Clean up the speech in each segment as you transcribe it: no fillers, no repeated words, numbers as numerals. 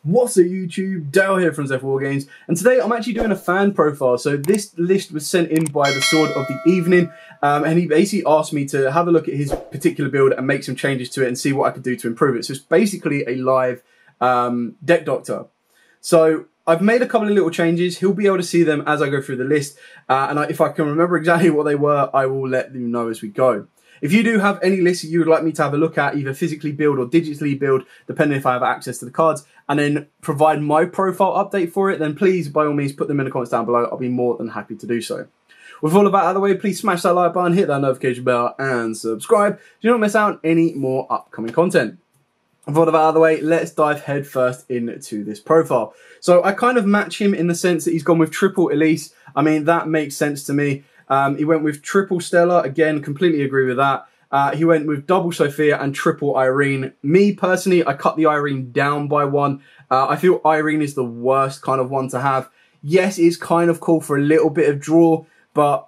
What's up YouTube, Dale here from Zeph War Games, and today I'm actually doing a fan profile. So this list was sent in by the Sword of the Evening, and he basically asked me to have a look at his particular build and make some changes to it and see what I could do to improve it. So it's basically a live deck doctor. So I've made a couple of little changes. He'll be able to see them as I go through the list, and if I can remember exactly what they were, I will let them know as we go. If you do have any lists that you would like me to have a look at, either physically build or digitally build, depending if I have access to the cards, and then provide my profile update for it, then please, by all means, put them in the comments down below. I'll be more than happy to do so. With all of that out of the way, please smash that like button, hit that notification bell, and subscribe. Do not miss out on any more upcoming content. With all of that out of the way, let's dive head first into this profile. So I kind of match him in the sense that he's gone with triple Elise. I mean, that makes sense to me. He went with triple Stella, again, completely agree with that. He went with double Sophia and triple Irene. Me, personally, I cut the Irene down by one. I feel Irene is the worst kind of one to have. Yes, it's kind of cool for a little bit of draw, but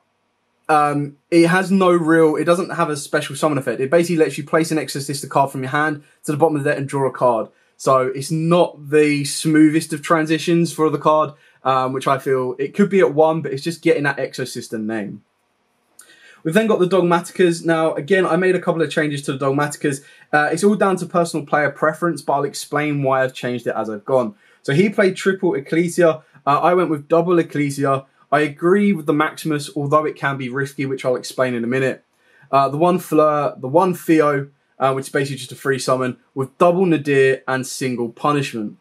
it has no real, it doesn't have a special summon effect. It basically lets you place an Exosister card from your hand to the bottom of the deck and draw a card. So it's not the smoothest of transitions for the card. Which I feel it could be at 1, but it's just getting that Exosister name. We've then got the Dogmatikas. Now, again, I made a couple of changes to the Dogmatikas. It's all down to personal player preference, but I'll explain why I've changed it as I've gone. So he played triple Ecclesia. I went with double Ecclesia. I agree with the Maximus, although it can be risky, which I'll explain in a minute. The one Fleur, the one Theo, which is basically just a free summon, with double Nadir and single punishment.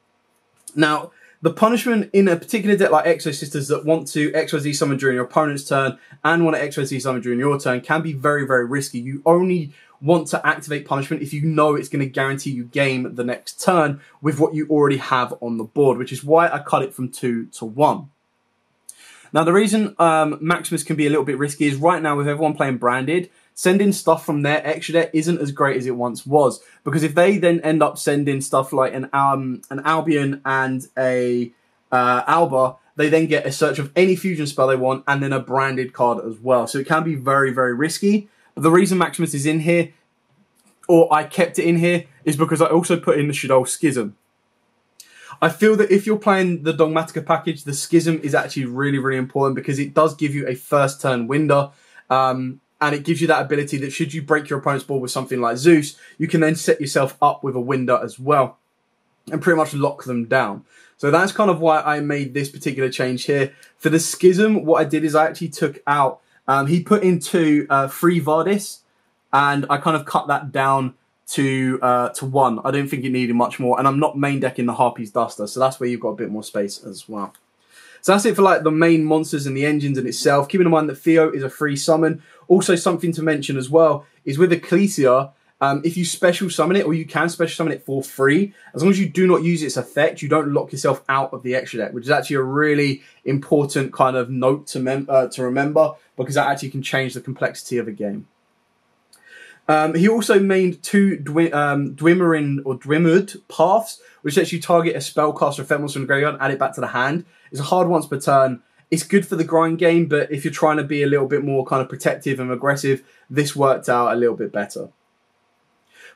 Now, the punishment in a particular deck like Exosisters that want to XYZ summon during your opponent's turn and want to XYZ summon during your turn can be very, very risky. You only want to activate punishment if you know it's going to guarantee you game the next turn with what you already have on the board, which is why I cut it from 2 to 1. Now, the reason Maximus can be a little bit risky is right now with everyone playing Branded, sending stuff from their extra deck isn't as great as it once was. Because if they then end up sending stuff like an Albion and a Alba, they then get a search of any fusion spell they want and then a branded card as well. So it can be very, very risky. But the reason Maximus is in here, or I kept it in here, is because I also put in the Shadow Schism. I feel that if you're playing the Dogmatika package, the Schism is actually really, really important because it does give you a first turn window. And it gives you that ability that should you break your opponent's board with something like Zeus, you can then set yourself up with a window as well and pretty much lock them down. So that's kind of why I made this particular change here. For the Schism, what I did is I actually took out, he put into 3 Vardis, and I kind of cut that down to 1. I don't think it needed much more, and I'm not main decking the Harpy's Duster, so that's where you've got a bit more space as well. So that's it for like the main monsters and the engines in itself. Keeping in mind that Theo is a free summon. Also something to mention as well is with Ecclesia, if you special summon it, or you can special summon it for free, as long as you do not use its effect, you don't lock yourself out of the extra deck, which is actually a really important kind of note to remember, because that actually can change the complexity of a game. He also made 2 Dwimmerin or Dwimmered paths, which lets you target a spellcaster effect monster from the graveyard and add it back to the hand. It's a hard once per turn. It's good for the grind game, but if you're trying to be a little bit more kind of protective and aggressive, this worked out a little bit better.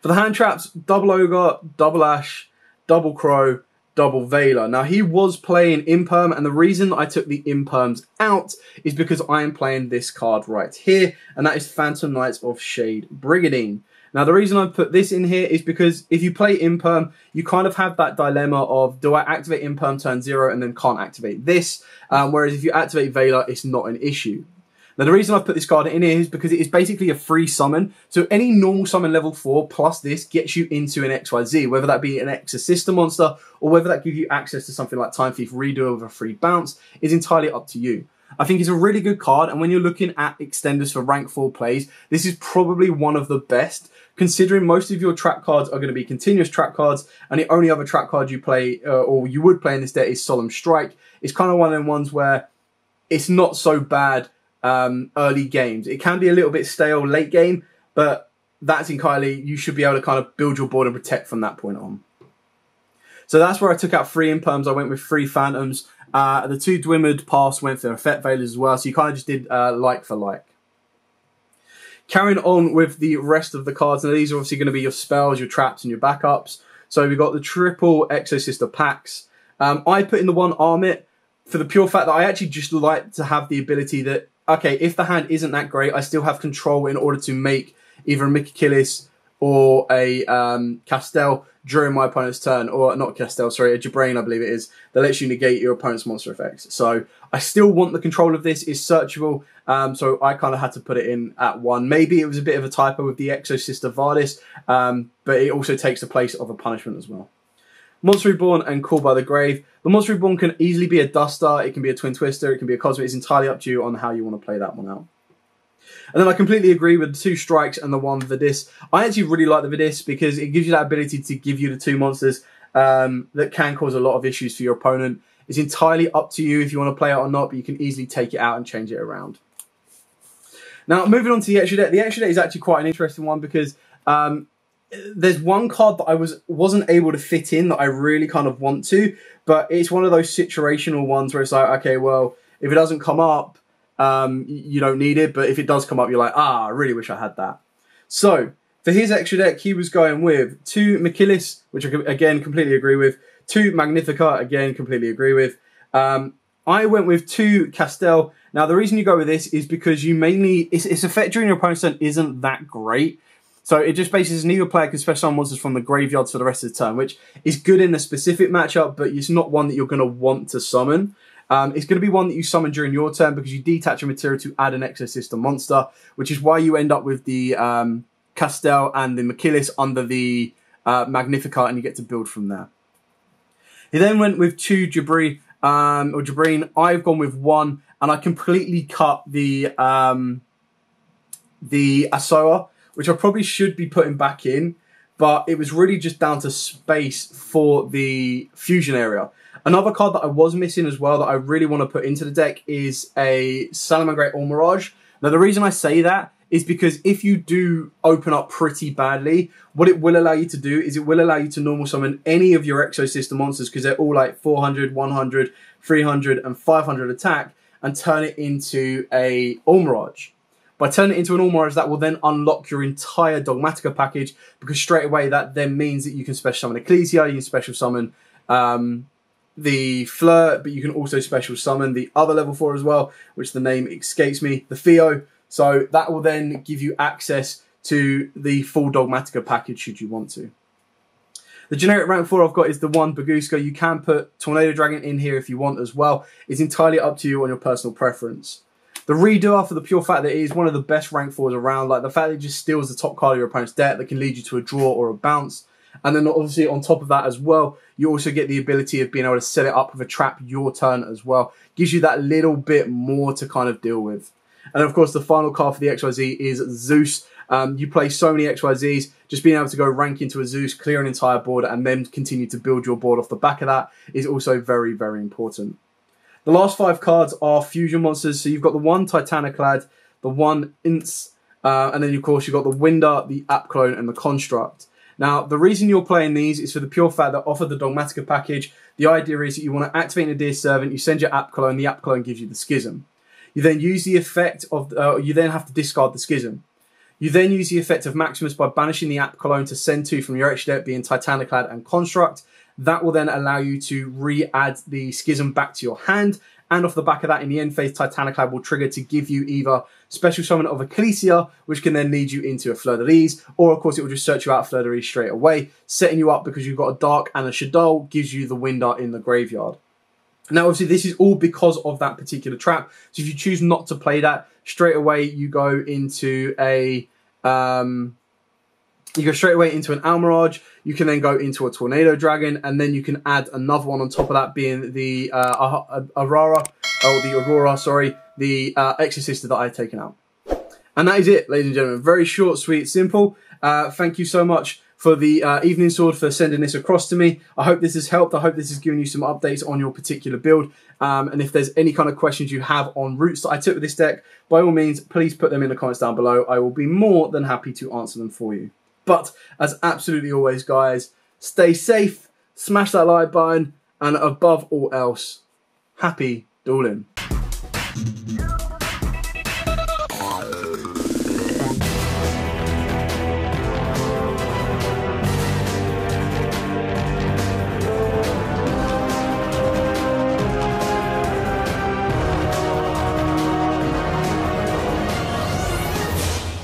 For the hand traps, double Ogre, double Ash, double Crow, double Veiler. Now, he was playing Imperm, and the reason I took the Imperms out is because I am playing this card right here, and that is Phantom Knights of Shade Brigadine. Now, the reason I put this in here is because if you play Imperm, you kind of have that dilemma of, do I activate Imperm turn 0 and then can't activate this? Whereas if you activate Veiler, it's not an issue. Now, the reason I've put this card in here is because it is basically a free summon. So any normal summon level 4 plus this gets you into an XYZ, whether that be an Exosister monster or whether that gives you access to something like Time Thief Redo with a free bounce is entirely up to you. I think it's a really good card, and when you're looking at extenders for rank 4 plays, this is probably one of the best, considering most of your trap cards are going to be continuous trap cards, and the only other trap card you play, or you would play in this deck, is Solemn Strike. It's kind of one of them ones where it's not so bad early games. It can be a little bit stale late game, but that's entirely, you should be able to kind of build your board and protect from that point on. So that's where I took out 3 Imperms. I went with 3 Phantoms. The 2 Dwimmered paths went for effect Veilers as well, so you kind of just did like for like. Carrying on with the rest of the cards, now these are obviously going to be your spells, your traps, and your backups. So we've got the triple Exosister packs. I put in the one Armit for the pure fact that I actually just like to have the ability that, okay, if the hand isn't that great, I still have control in order to make either a Mikakillis or a Castel during my opponent's turn, or not Castel, sorry, a Jabrain, I believe it is, that lets you negate your opponent's monster effects. So I still want the control of this. It's searchable, so I kind of had to put it in at 1. Maybe it was a bit of a typo with the Exosister Vardis, but it also takes the place of a punishment as well. Monster Reborn and Call by the Grave. The Monster Reborn can easily be a Duster, it can be a Twin Twister, it can be a Cosmic. It's entirely up to you on how you want to play that one out. And then I completely agree with the 2 strikes and the 1 Vidis. I actually really like the Vidis because it gives you that ability to give you the 2 monsters that can cause a lot of issues for your opponent. It's entirely up to you if you want to play it or not, but you can easily take it out and change it around. Now, moving on to the extra deck. The extra deck is actually quite an interesting one because there's one card that I wasn't able to fit in that I really kind of want to, but it's one of those situational ones where it's like, okay, well, if it doesn't come up, you don't need it, but if it does come up, you're like, I really wish I had that. So, for his extra deck, he was going with 2 Mikakillis, which I, again, completely agree with, 2 Magnifica, again, completely agree with. I went with 2 Castel. Now, the reason you go with this is because you mainly, its effect during your opponent's turn isn't that great. So it just basically says neither player can special summon monsters from the graveyards for the rest of the turn, which is good in a specific matchup, but it's not one that you're going to want to summon. It's going to be one that you summon during your turn because you detach a material to add an Exosister monster, which is why you end up with the Castel and the Mikakillis under the Magnifica, and you get to build from there. He then went with 2 Jabreen. I've gone with 1, and I completely cut the Asoa, which I probably should be putting back in, but it was really just down to space for the fusion area. Another card that I was missing as well that I really want to put into the deck is a Salamangreat All Mirage. Now, the reason I say that is because if you do open up pretty badly, what it will allow you to do is it will allow you to normal summon any of your Exosister monsters because they're all like 400, 100, 300, and 500 attack, and turn it into a All Mirage. By turning it into an All Mirage, that will then unlock your entire Dogmatika package because straight away that then means that you can special summon Ecclesia, you can special summon the Flirt, but you can also special summon the other level 4 as well, which the name escapes me, the Theo. So that will then give you access to the full Dogmatika package should you want to. The generic rank 4 I've got is the 1 Baguska. You can put Tornado Dragon in here if you want as well. It's entirely up to you on your personal preference. The Redoer, for the pure fact that it is one of the best rank 4s around, like the fact that it just steals the top card of your opponent's deck that can lead you to a draw or a bounce. And then obviously on top of that as well, you also get the ability of being able to set it up with a trap your turn as well. Gives you that little bit more to kind of deal with. And of course the final card for the XYZ is Zeus. You play so many XYZs, just being able to go rank into a Zeus, clear an entire board, and then continue to build your board off the back of that is also very, very important. The last 5 cards are fusion monsters. So you've got the 1 Titaniclad, the 1 Ints, and then of course you've got the Winder, the Apclone, and the Construct. Now, the reason you're playing these is for the pure fact that off of the Dogmatika package, the idea is that you want to activate a Dear Servant, you send your Apclone, the Apclone gives you the Schism. You then use the effect of, you then have to discard the Schism. You then use the effect of Maximus by banishing the Apclone to send 2 from your extra deck, being Titaniclad and Construct. That will then allow you to re-add the Schism back to your hand. And off the back of that, in the end phase, Titaniclad will trigger to give you either special summon of Ecclesia, which can then lead you into a Fleur de Lis, or of course it will just search you out Fleur de Lis straight away, setting you up because you've got a Dark and a Shaddoll, gives you the Winder in the graveyard. Now obviously this is all because of that particular trap, so if you choose not to play that, straight away you go into a... you go straight away into an Almirage, you can then go into a Tornado Dragon, and then you can add another one on top of that being the Aurora, the Exosister that I've taken out. And that is it, ladies and gentlemen. Very short, sweet, simple. Thank you so much for the Evening Sword for sending this across to me. I hope this has helped. I hope this has given you some updates on your particular build. And if there's any kind of questions you have on routes that I took with this deck, by all means, please put them in the comments down below. I will be more than happy to answer them for you. But, as absolutely always, guys, stay safe, smash that like button, and above all else, happy dueling.